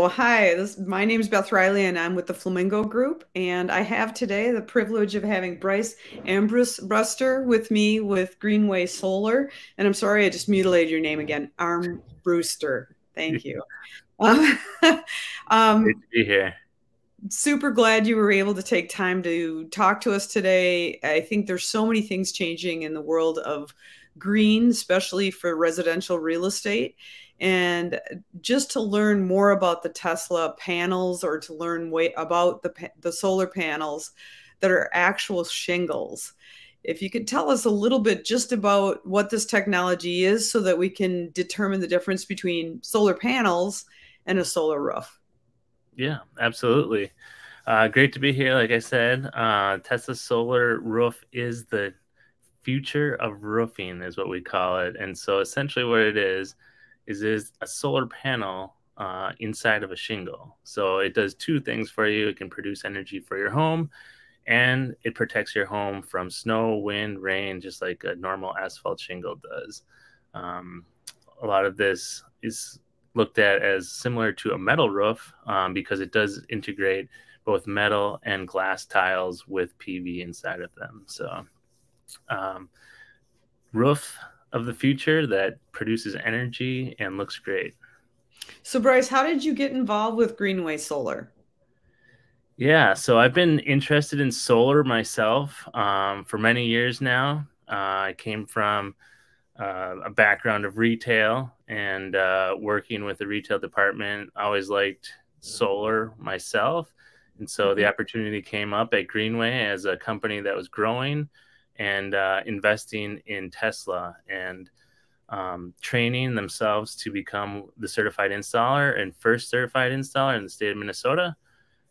Hi, my name is Beth Reilly, and I'm with the Flamingo Group. And I have today the privilege of having Bryce Armbruster with me with Greenway Solar. And I'm sorry, I just mutilated your name again, Armbruster. Thank you. Um, Great um, to be here. Super glad you were able to take time to talk to us today. I think there's so many things changing in the world of green, especially for residential real estate. And just to learn more about the Tesla panels or to learn about the solar panels that are actual shingles. If you could tell us a little bit just about what this technology is so that we can determine the difference between solar panels and a solar roof. Yeah, absolutely. Great to be here. Like I said, Tesla Solar Roof is the future of roofing, is what we call it. And so essentially what it is a solar panel inside of a shingle. So it does two things for you. It can produce energy for your home, and it protects your home from snow, wind, rain, just like a normal asphalt shingle does. Um, a lot of this is looked at as similar to a metal roof because it does integrate both metal and glass tiles with PV inside of them. So, um, roof of the future that produces energy and looks great. So, Bryce, how did you get involved with Greenway Solar? Yeah, so I've been interested in solar myself for many years now. I came from a background of retail and working with the retail department. I always liked solar myself. And so the Mhm. opportunity came up at Greenway as a company that was growing and investing in Tesla and training themselves to become the certified installer and first certified installer in the state of Minnesota.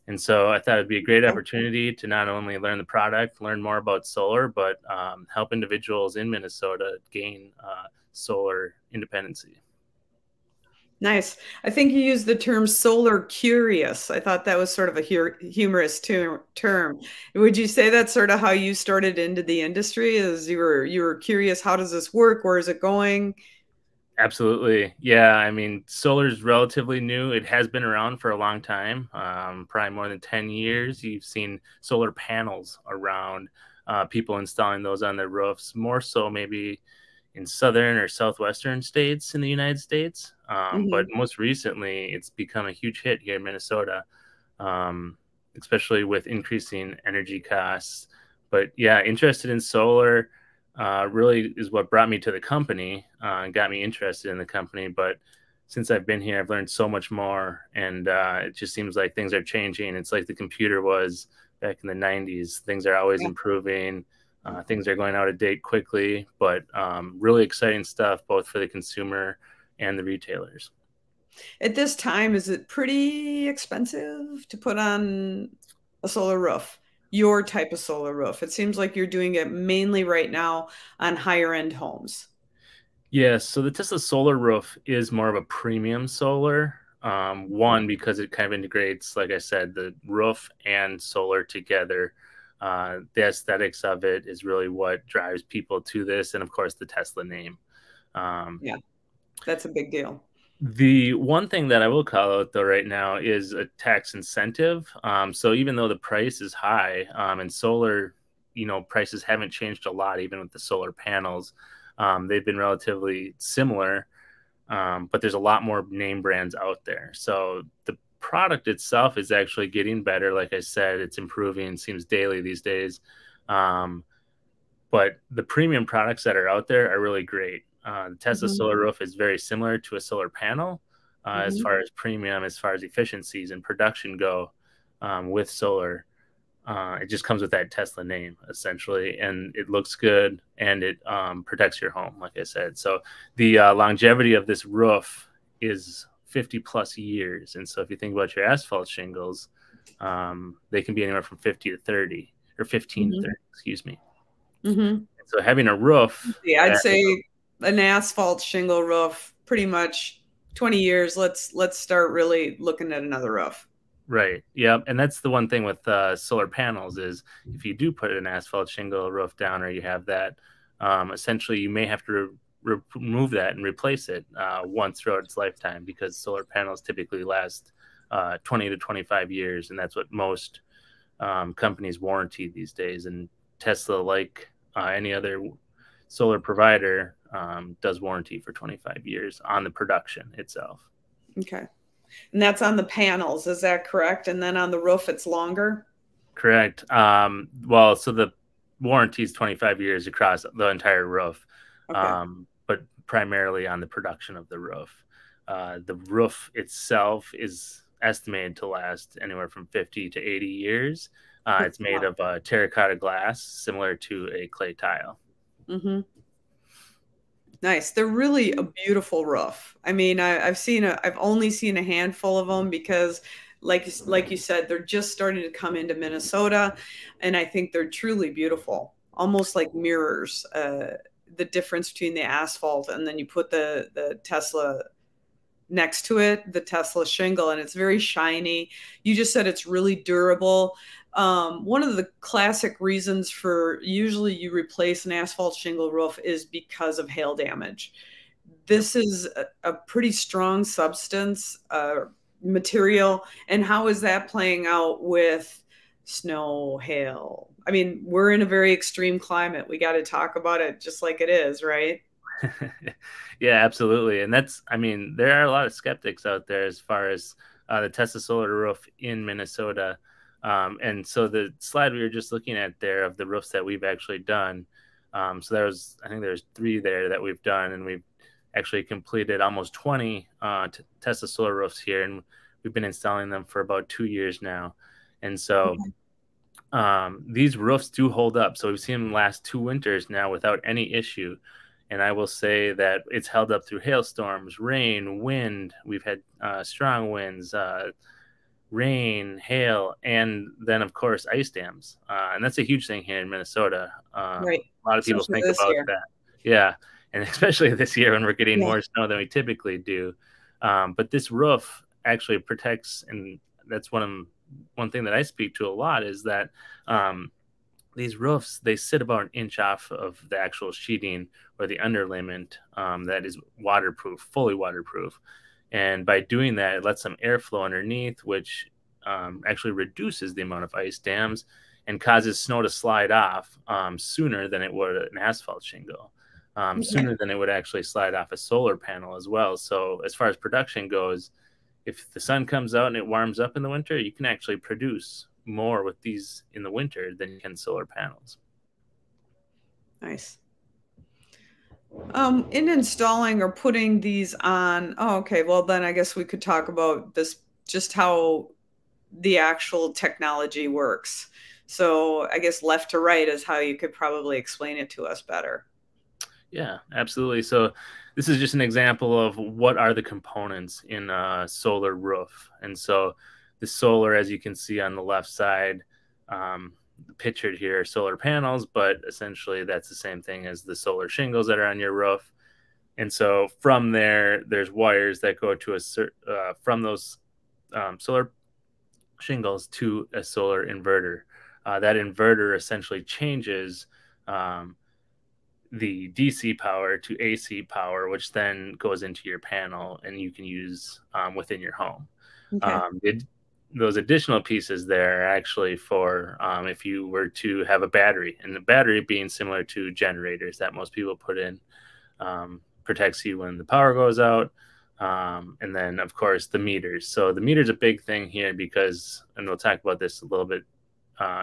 And so I thought it'd be a great opportunity to not only learn the product, learn more about solar, but help individuals in Minnesota gain solar independency. Nice. I think you used the term solar curious. I thought that was sort of a humorous term. Would you say that's sort of how you started into the industry? Is you were curious, how does this work? Where is it going? Absolutely. Yeah. I mean, solar is relatively new. It has been around for a long time, probably more than 10 years. You've seen solar panels around, people installing those on their roofs, more so maybe in southern or southwestern states in the United States. But Hmm. most recently, it's become a huge hit here in Minnesota, um, especially with increasing energy costs. But yeah, interested in solar really is what brought me to the company and got me interested in the company. But since I've been here, I've learned so much more, and it just seems like things are changing. It's like the computer was back in the 90s. Things are always Yeah. improving. Things are going out of date quickly, but really exciting stuff both for the consumer and the retailers. At this time, is it pretty expensive to put on a solar roof? Your type of solar roof. It seems like you're doing it mainly right now on higher end homes. Yes, so the Tesla Solar Roof is more of a premium solar. One, because it kind of integrates, like I said, the roof and solar together. The aesthetics of it is really what drives people to this, and of course, the Tesla name. Um, Yeah, that's a big deal. the one thing that I will call out though right now is a tax incentive. So even though the price is high, and solar, prices haven't changed a lot, even with the solar panels, they've been relatively similar. But there's a lot more name brands out there. So the product itself is actually getting better. Like I said, it's improving, seems daily these days. Um, but the premium products that are out there are really great. The Tesla Hmm. Solar Roof is very similar to a solar panel as Hmm. far as premium, as far as efficiencies and production go with solar. It just comes with that Tesla name essentially, and it looks good and it protects your home, like I said. So the longevity of this roof is 50 plus years. And so if you think about your asphalt shingles, they can be anywhere from 50 to 30 or 15 to Hmm. 30, excuse me. Hmm. So having a roof Yeah, I'd that, say an asphalt shingle roof, pretty much 20 years. Let's start really looking at another roof. right, yep, and that's the one thing with solar panels is if you do put an asphalt shingle roof down or you have that, essentially you may have to remove that and replace it once throughout its lifetime because solar panels typically last 20 to 25 years, and that's what most companies warranty these days. And Tesla, like any other solar provider, does warranty for 25 years on the production itself. Okay. And that's on the panels, is that correct? And then on the roof, it's longer? Correct. Well, so the warranty is 25 years across the entire roof, Okay. but primarily on the production of the roof. The roof itself is estimated to last anywhere from 50 to 80 years. It's made of terracotta glass, similar to a clay tile. Mm-hmm. Nice. They're really a beautiful roof. I mean, I've only seen a handful of them because like you said, they're just starting to come into Minnesota, and I think they're truly beautiful, almost like mirrors. The difference between the asphalt and then you put the Tesla next to it, the Tesla shingle, and it's very shiny. You just said it's really durable. One of the classic reasons for usually you replace an asphalt shingle roof is because of hail damage. This is a pretty strong substance material. And how is that playing out with snow, hail? I mean, we're in a very extreme climate. We got to talk about it just like it is, right? Yeah, absolutely. And I mean, there are a lot of skeptics out there as far as the Tesla solar roof in Minnesota. And so the slide we were just looking at there of the roofs that we've actually done. So I think there's 3 there that we've done, and we've actually completed almost 20 Tesla solar roofs here. And we've been installing them for about 2 years now. And so these roofs do hold up. So we've seen them last 2 winters now without any issue. And I will say that it's held up through hailstorms, rain, wind. We've had strong winds, rain, hail, and then, of course, ice dams. And that's a huge thing here in Minnesota. Right. A lot of people Especially think this about year. that. Yeah. And especially this year when we're getting more snow than we typically do. But this roof actually protects, and that's one thing that I speak to a lot is that these roofs, they sit about an inch off of the actual sheeting or the underlayment that is waterproof, fully waterproof. And by doing that, it lets some airflow underneath, which actually reduces the amount of ice dams and causes snow to slide off sooner than it would an asphalt shingle, sooner than it would actually slide off a solar panel as well. So as far as production goes, if the sun comes out and it warms up in the winter, you can actually produce more with these in the winter than you can solar panels. Nice. In installing or putting these on, okay, well then I guess we could talk about this, just how the actual technology works. So I guess left to right is how you could probably explain it to us better. Yeah, absolutely. So this is just an example of what are the components in a solar roof. And so the solar, as you can see on the left side, pictured here are solar panels, but essentially that's the same thing as the solar shingles that are on your roof. And so from there, there's wires that go to from those solar shingles to a solar inverter. That inverter essentially changes the DC power to AC power, which then goes into your panel and you can use within your home. Okay. Those additional pieces there are actually for if you were to have a battery, and the battery being similar to generators that most people put in, protects you when the power goes out. And then, of course, the meters. So the meter's a big thing here because, and we'll talk about this a little bit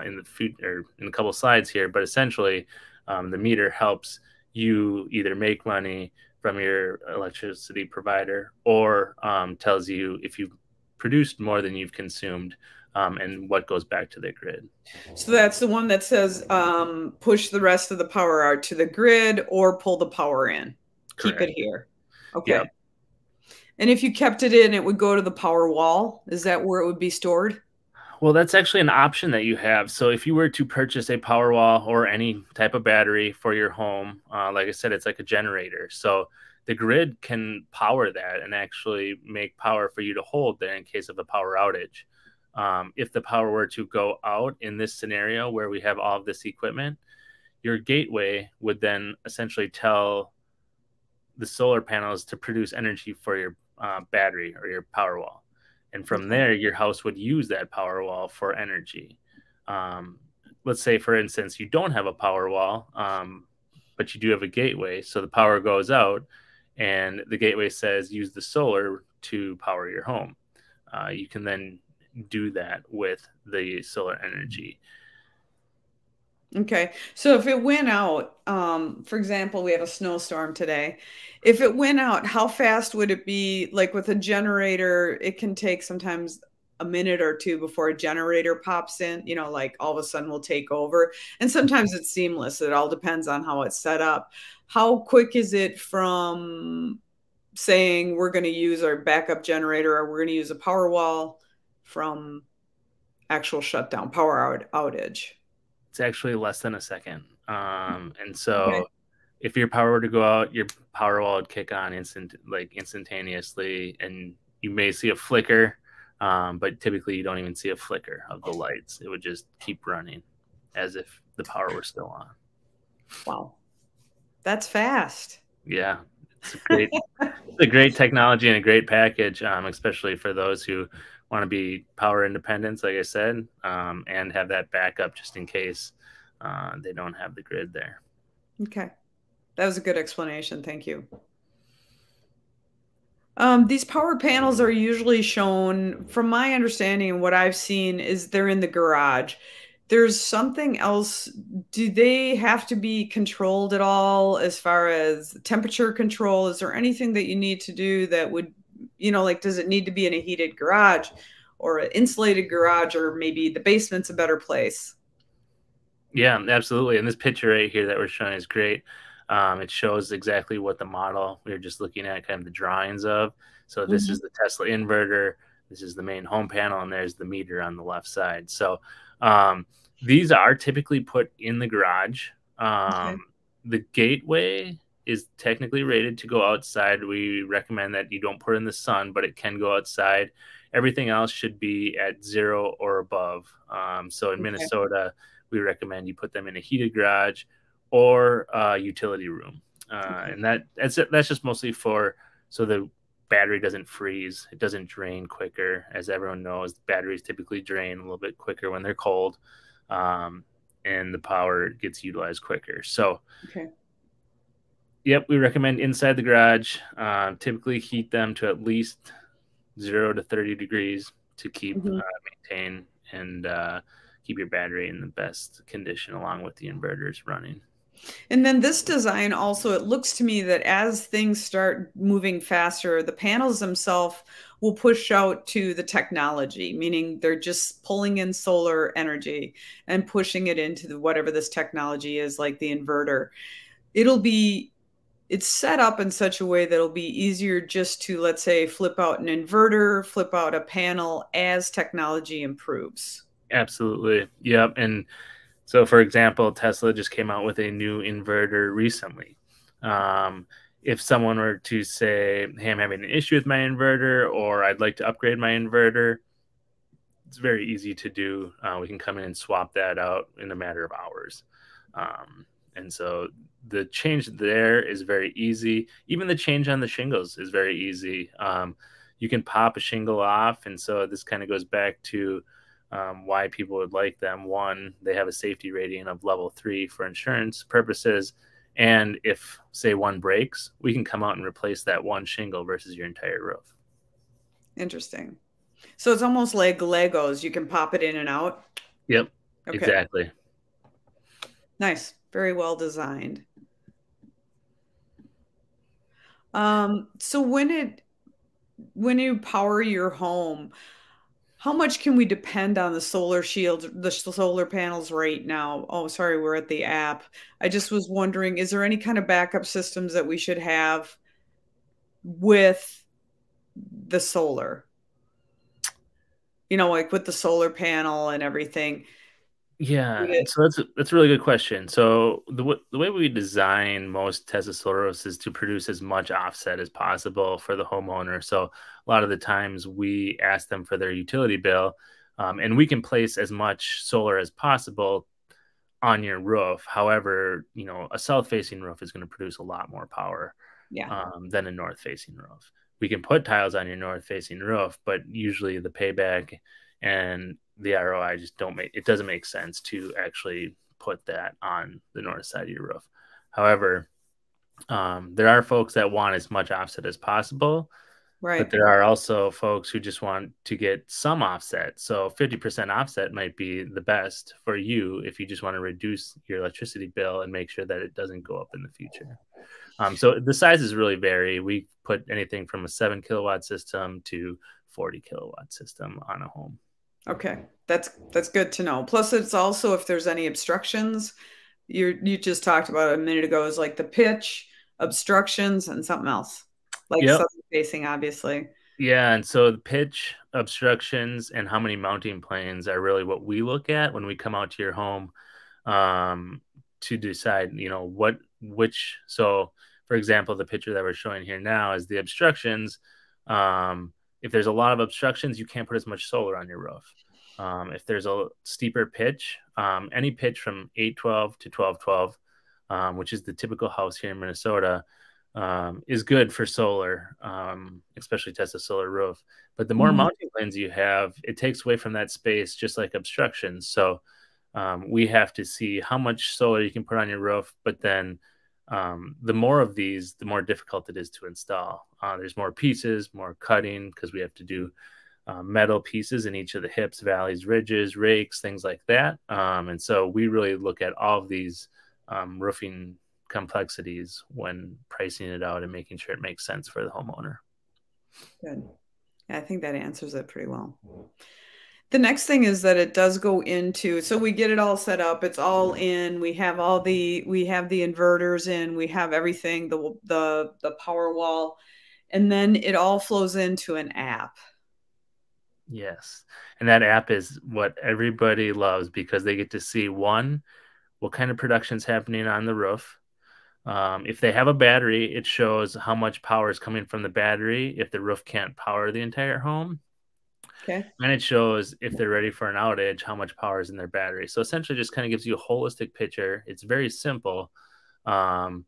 in the future, in a couple slides here, but essentially the meter helps you either make money from your electricity provider or tells you if you've produced more than you've consumed and what goes back to the grid. So that's the one that says push the rest of the power out to the grid or pull the power in. Correct. Keep it here. Okay. Yep. And if you kept it in, it would go to the power wall. Is that where it would be stored? Well, that's actually an option that you have. So if you were to purchase a power wall or any type of battery for your home, like I said, it's like a generator. So the grid can power that and actually make power for you to hold there in case of a power outage. If the power were to go out in this scenario where we have all of this equipment, your gateway would then essentially tell the solar panels to produce energy for your battery or your power wall. And from there, your house would use that power wall for energy. Um, let's say, for instance, you don't have a power wall, but you do have a gateway. So the power goes out and the gateway says use the solar to power your home. You can then do that with the solar energy. Okay. So if it went out, for example, we have a snowstorm today. If it went out, how fast would it be? Like with a generator, it can take sometimes a minute or two before a generator pops in, like all of a sudden will take over. And sometimes it's seamless. It all depends on how it's set up. How quick is it from saying we're going to use our backup generator or we're going to use a power wall from actual shutdown, power outage? It's actually less than a second. And Okay. so if your power were to go out, your power wall would kick on instantaneously, and you may see a flicker, but typically you don't even see a flicker of the lights. It would just keep running as if the power were still on. Wow. That's fast. Yeah, it's a great technology and a great package, especially for those who want to be power independent, like I said, and have that backup just in case they don't have the grid there. Okay. That was a good explanation. Thank you. These power panels are usually shown, from my understanding and what I've seen, is they're in the garage. There's something else. Do they have to be controlled at all as far as temperature control? Is there anything that you need to do that would, like, does it need to be in a heated garage or an insulated garage, or maybe the basement's a better place? Yeah, absolutely. And this picture right here that we're showing is great. It shows exactly what the model we were just looking at, kind of the drawings of. So this Mhm. is the Tesla inverter. This is the main home panel, and there's the meter on the left side. So um, these are typically put in the garage. Okay. The gateway is technically rated to go outside. We recommend that you don't put it in the sun, but it can go outside. Everything else should be at 0 or above. So in Okay. Minnesota, we recommend you put them in a heated garage or a utility room. Okay. And that's just mostly so the battery doesn't freeze. It doesn't drain quicker. As everyone knows, batteries typically drain a little bit quicker when they're cold, and the power gets utilized quicker. So, Okay. yep, we recommend inside the garage. Typically heat them to at least 0 to 30 degrees to Mhm. maintain and keep your battery in the best condition along with the inverters running. And then this design also, it looks to me that as things start moving faster, the panels themselves will push out to the technology, meaning they're just pulling in solar energy and pushing it into whatever this technology is, like the inverter. It'll be it's set up in such a way that it'll be easier just to, let's say, flip out an inverter, flip out a panel as technology improves. Absolutely. Yep. And so, for example, Tesla just came out with a new inverter recently. If someone were to say, hey, I'm having an issue with my inverter, or I'd like to upgrade my inverter, it's very easy to do. We can come in and swap that out in a matter of hours. And so the change there is very easy. Even the change on the shingles is very easy. You can pop a shingle off. And so this kind of goes back to why people would like them. One, they have a safety rating of level 3 for insurance purposes. And if, say, one breaks, we can come out and replace that one shingle versus your entire roof. Interesting. So it's almost like Legos. You can pop it in and out. Yep, Okay. exactly. Nice. Very well designed. So when you power your home, how much can we depend on the solar shield, the solar panels right now? Oh, sorry, we're at the app. I just was wondering, is there any kind of backup systems that we should have with the solar? Like with the solar panel and everything. Would Yeah, it- so that's a really good question. So the way we design most Tesla solar roofs is to produce as much offset as possible for the homeowner. So a lot of the times we ask them for their utility bill, and we can place as much solar as possible on your roof. However, a south-facing roof is going to produce a lot more power Yeah. than a north-facing roof. we can put tiles on your north facing roof, but usually the payback and the ROI just it doesn't make sense to actually put that on the north side of your roof. However, there are folks that want as much offset as possible, but there are also folks who just want to get some offset. So 50% offset might be the best for you if you just want to reduce your electricity bill and make sure that it doesn't go up in the future. So the sizes really vary. We put anything from a 7 kilowatt system to 40 kilowatt system on a home. Okay, that's good to know. Plus, it's also if there's any obstructions, you just talked about a minute ago, is like the pitch, obstructions, and something else, like southern facing, obviously. Yeah, and so the pitch, obstructions, and how many mounting planes are really what we look at when we come out to your home to decide, which. So, for example, the picture that we're showing here now is the obstructions. If there's a lot of obstructions, you can't put as much solar on your roof. If there's a steeper pitch, any pitch from 812 to 1212, which is the typical house here in Minnesota, is good for solar, especially Tesla solar roof. But the more mounting planes you have, it takes away from that space, just like obstructions. So we have to see how much solar you can put on your roof, but then the more of these, the more difficult it is to install. There's more pieces, more cutting, because we have to do metal pieces in each of the hips, valleys, ridges, rakes, things like that. And so we really look at all of these roofing complexities when pricing it out and making sure it makes sense for the homeowner. Good. Yeah, I think that answers it pretty well. The next thing is that it does go into, so we get it all set up. It's all in. We have the inverters in. We have everything, the power wall, and then it all flows into an app. Yes, and that app is what everybody loves because they get to see, one, what kind of production is happening on the roof. If they have a battery, it shows how much power is coming from the battery if the roof can't power the entire home. Okay. And it shows if they're ready for an outage, how much power is in their battery. So essentially just kind of gives you a holistic picture. It's very simple. And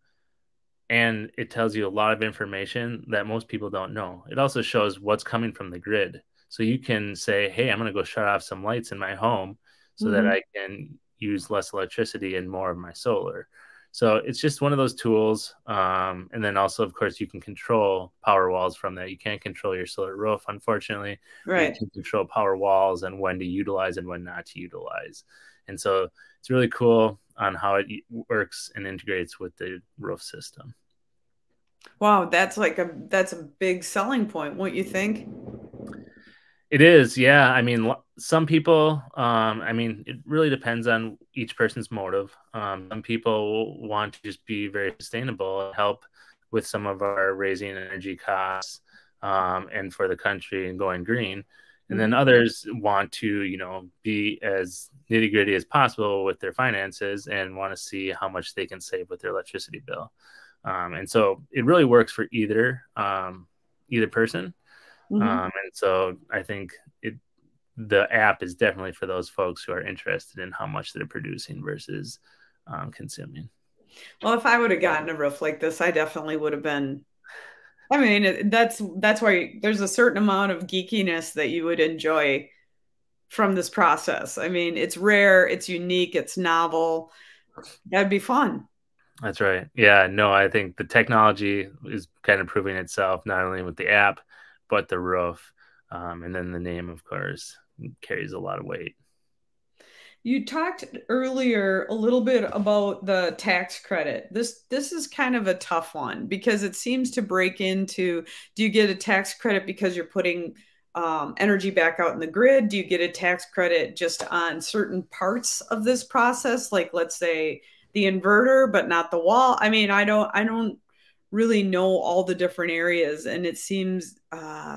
it tells you a lot of information that most people don't know. It also shows what's coming from the grid. So you can say, hey, I'm going to go shut off some lights in my home so that I can use less electricity and more of my solar. So it's just one of those tools. And then also, of course, you can control power walls from that. You can't control your solar roof, unfortunately. Right. You can control power walls and when to utilize and when not to utilize. And so it's really cool on how it works and integrates with the roof system. Wow, that's a big selling point, won't you think? It is, yeah. I mean, some people, it really depends on each person's motive. Some people want to just be very sustainable and help with some of our raising energy costs and for the country and going green. And then others want to, be as nitty gritty as possible with their finances and want to see how much they can save with their electricity bill. And so it really works for either person. And so I think the app is definitely for those folks who are interested in how much they're producing versus consuming. Well, if I would have gotten a roof like this, I definitely would have been. I mean, that's why there's a certain amount of geekiness that you would enjoy from this process. I mean, it's rare, it's unique, it's novel. That'd be fun. That's right. Yeah, no, I think the technology is kind of proving itself, not only with the app, but the roof. And then the name, of course, carries a lot of weight. You talked earlier a little bit about the tax credit. This is kind of a tough one because it seems to break into, do you get a tax credit because you're putting energy back out in the grid? Do you get a tax credit just on certain parts of this process? Like, let's say the inverter, but not the wall. I mean, I don't really know all the different areas, and it seems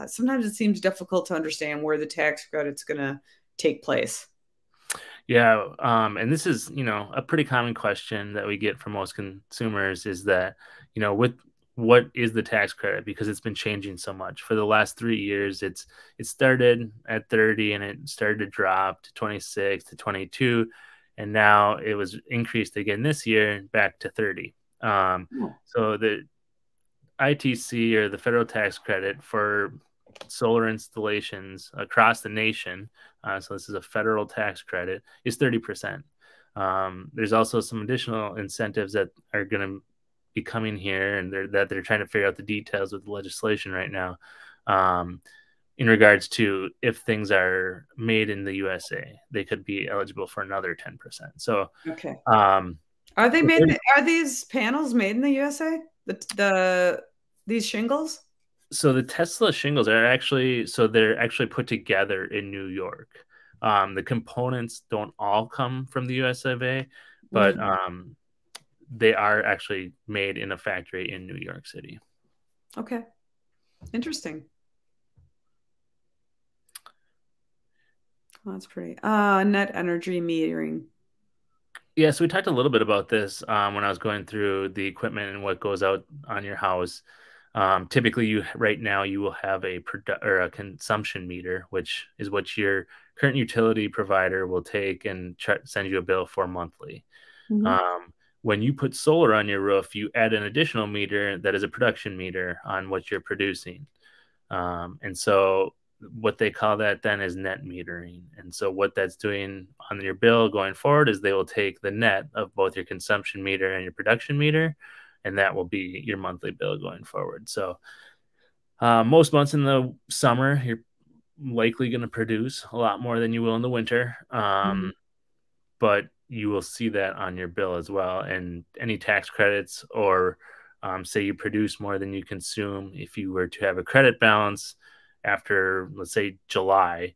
sometimes it seems difficult to understand where the tax credit's going to take place. Yeah, and this is a pretty common question that we get from most consumers is that with what is the tax credit, because it's been changing so much for the last 3 years. It started at 30 and it started to drop to 26 to 22, and now it was increased again this year back to 30. So ITC, or the federal tax credit for solar installations across the nation, so this is a federal tax credit, is 30%. There's also some additional incentives that are going to be coming here, and they're trying to figure out the details with the legislation right now, in regards to if things are made in the USA, they could be eligible for another 10%. So, Okay. are These panels made in the USA? These shingles? So the Tesla shingles are actually, they're actually put together in New York. The components don't all come from the US of A, but they are actually made in a factory in New York City. Okay. Interesting. Oh, that's pretty. Net energy metering. Yeah, so we talked a little bit about this when I was going through the equipment and what goes out on your house. Typically, right now you will have a consumption meter, which is what your current utility provider will take and send you a bill for monthly. When you put solar on your roof, you add an additional meter that is a production meter on what you're producing. And so what they call that then is net metering. And so what that's doing on your bill going forward is they will take the net of both your consumption meter and your production meter, and that will be your monthly bill going forward. So most months in the summer, you're likely going to produce a lot more than you will in the winter. But you will see that on your bill as well. And any tax credits, or say you produce more than you consume, if you were to have a credit balance after, let's say, July,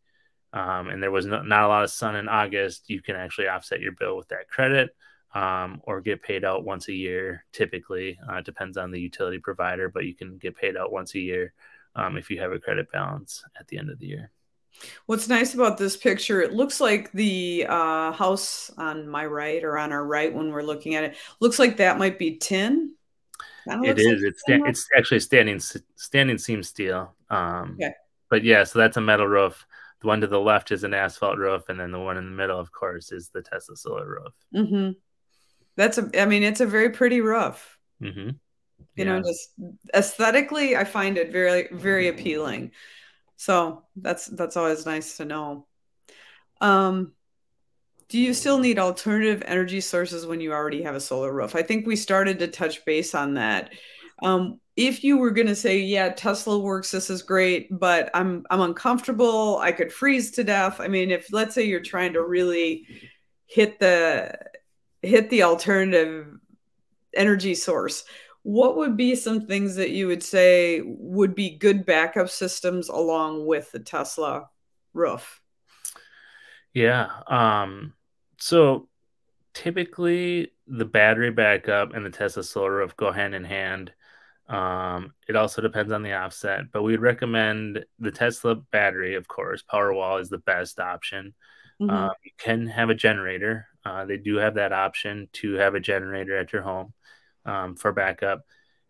and there was not a lot of sun in August, you can actually offset your bill with that credit, or get paid out once a year. Typically, it depends on the utility provider, but you can get paid out once a year if you have a credit balance at the end of the year. What's nice about this picture, it looks like the house on my right, or on our right when we're looking at it, looks like that might be tin. It is. It's actually standing seam steel. Okay. But yeah, so that's a metal roof. The one to the left is an asphalt roof, and then the one in the middle, of course, is the Tesla solar roof. It's a very pretty roof. Yeah. You know, just aesthetically, I find it very, very appealing. So that's always nice to know. Do you still need alternative energy sources when you already have a solar roof? I think we started to touch base on that. If you were going to say, yeah, Tesla works, this is great, but I'm uncomfortable, I could freeze to death. I mean, if let's say you're trying to really hit the alternative energy source, what would be some things that you would say would be good backup systems along with the Tesla roof? Yeah. So typically the battery backup and the Tesla solar roof go hand in hand. It also depends on the offset, but we'd recommend the Tesla battery, of course. Powerwall is the best option. You can have a generator. They do have that option to have a generator at your home for backup.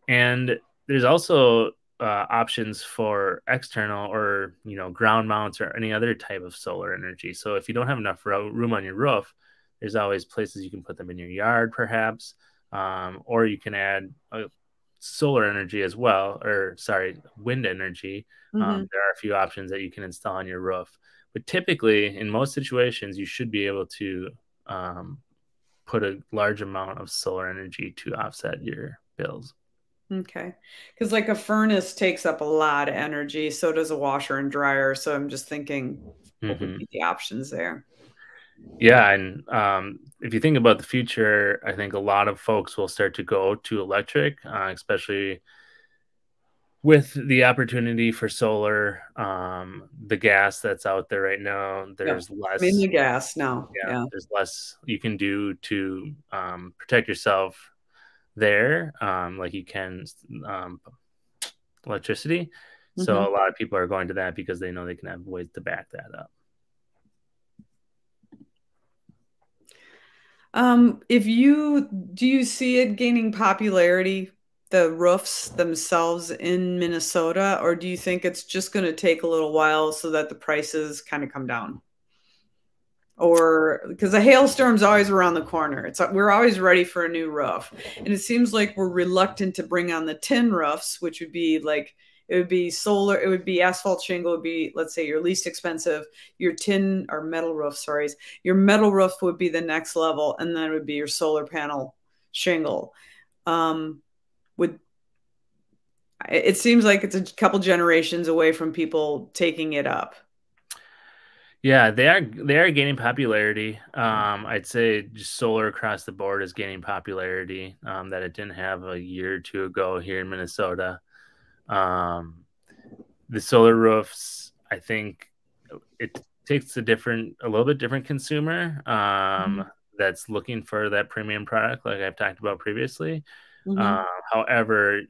And there's also options for external, or ground mounts, or any other type of solar energy. So if you don't have enough room on your roof, there's always places you can put them in your yard, perhaps, or you can add solar energy as well, or wind energy. There are a few options that you can install on your roof, but typically in most situations you should be able to put a large amount of solar energy to offset your bills. Okay. Because like a furnace takes up a lot of energy, so does a washer and dryer. So I'm just thinking, what would be the options there? Yeah, and if you think about the future, I think a lot of folks will start to go to electric, especially with the opportunity for solar. The gas that's out there right now, there's less. Mainly gas now. Yeah. There's less you can do to protect yourself there, like you can electricity. So a lot of people are going to that because they know they can have ways to back that up. Do you see it gaining popularity, the roofs themselves in Minnesota, or do you think it's just going to take a little while so that the prices kind of come down or because a hailstorm's always around the corner. We're always ready for a new roof, and it seems like we're reluctant to bring on the tin roofs, which would be like, it would be solar, it would be asphalt shingle, would be, let's say, your least expensive. Your tin or metal roof, sorry, your metal roof would be the next level, and then it would be your solar panel shingle. Would It seems like it's a couple generations away from people taking it up. Yeah, they are gaining popularity. I'd say just solar across the board is gaining popularity that it didn't have a year or two ago here in Minnesota. The solar roofs, I think it takes a little bit different consumer that's looking for that premium product, like I've talked about previously. However,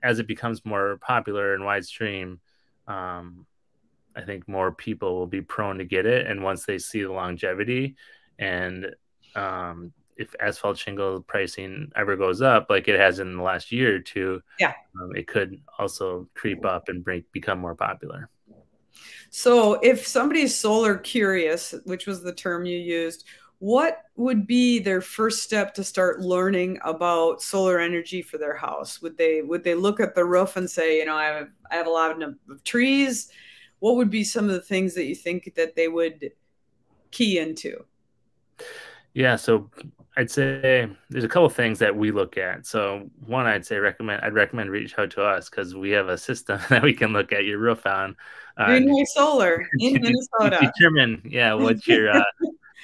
as it becomes more popular and widestream, I think more people will be prone to get it. And once they see the longevity, and if asphalt shingle pricing ever goes up, like it has in the last year or two, yeah, it could also creep up and become more popular. So if somebody's solar curious, which was the term you used, what would be their first step to start learning about solar energy for their house? Would they look at the roof and say, I have a lot of trees? What would be some of the things that you think that they would key into? Yeah, so I'd say there's a couple of things that we look at. So one, I'd recommend reach out to us because we have a system that we can look at your roof on. Greenway Solar in Minnesota. Determine, what your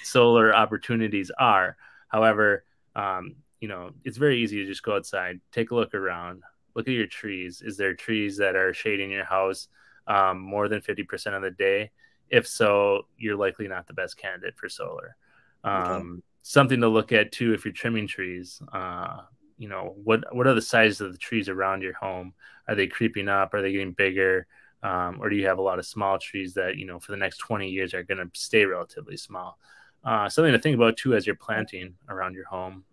solar opportunities are. However, it's very easy to just go outside, take a look around, look at your trees. Is there trees that are shading your house more than 50% of the day? If so, you're likely not the best candidate for solar. Okay. Something to look at too, if you're trimming trees, what are the sizes of the trees around your home? Are they creeping up? Are they getting bigger? Or do you have a lot of small trees that, for the next 20 years are going to stay relatively small? Something to think about too, as you're planting around your home,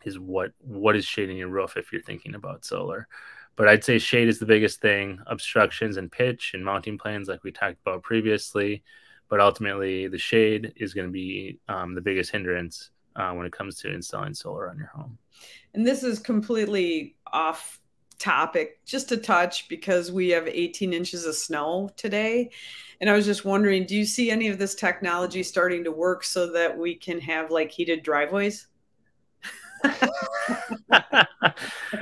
is what is shading your roof if you're thinking about solar. But I'd say shade is the biggest thing. Obstructions and pitch and mounting planes, like we talked about previously. But ultimately, the shade is going to be the biggest hindrance when it comes to installing solar on your home. And this is completely off topic, just a touch, because we have 18 inches of snow today. And I was just wondering, do you see any of this technology starting to work so that we can have like heated driveways?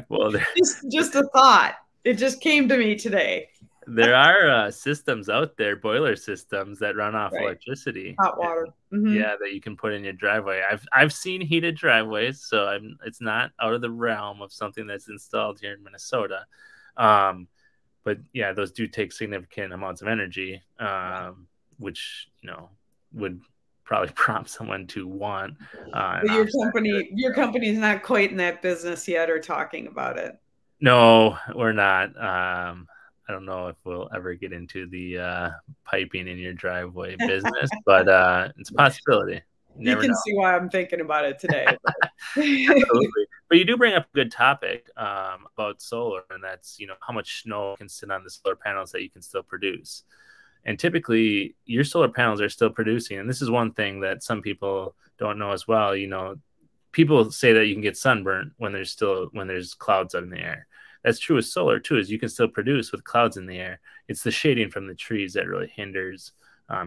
Well, just a thought. It just came to me today. There are systems out there, boiler systems that run off electricity, hot water. Yeah, that you can put in your driveway. I've seen heated driveways, so it's not out of the realm of something that's installed here in Minnesota. But yeah, those do take significant amounts of energy, which would probably prompt someone to want. But your company's not quite in that business yet, or talking about it. No, we're not. I don't know if we'll ever get into the piping in your driveway business, but it's a possibility. You can see why I'm thinking about it today. Absolutely. But you do bring up a good topic about solar, and that's, how much snow can sit on the solar panels that you can still produce. And typically, your solar panels are still producing. And this is one thing that some people don't know as well. People say that you can get sunburnt when there's clouds up in the air. That's true with solar too, is you can still produce with clouds in the air. It's the shading from the trees that really hinders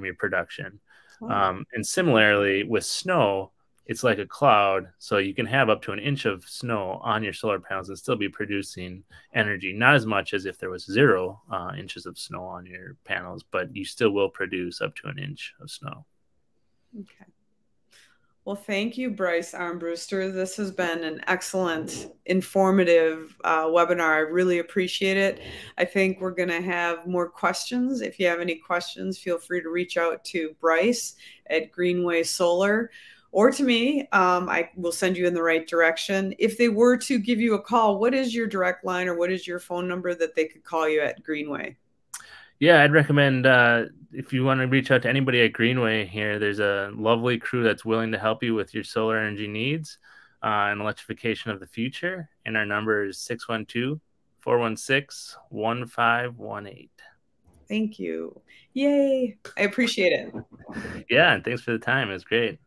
your production. And similarly with snow, it's like a cloud. So you can have up to an inch of snow on your solar panels and still be producing energy. Not as much as if there was 0 inches of snow on your panels, but you still will produce up to an inch of snow. Okay. Well, thank you, Bryce Armbruster. This has been an excellent, informative webinar. I really appreciate it. I think we're going to have more questions. If you have any questions, feel free to reach out to Bryce at Greenway Solar, or to me. I will send you in the right direction. If they were to give you a call, what is your direct line, or what is your phone number that they could call you at Greenway? Yeah, I'd recommend if you want to reach out to anybody at Greenway here, there's a lovely crew that's willing to help you with your solar energy needs and electrification of the future. And our number is 612-416-1518. Thank you. Yay. I appreciate it. Yeah, and thanks for the time. It was great.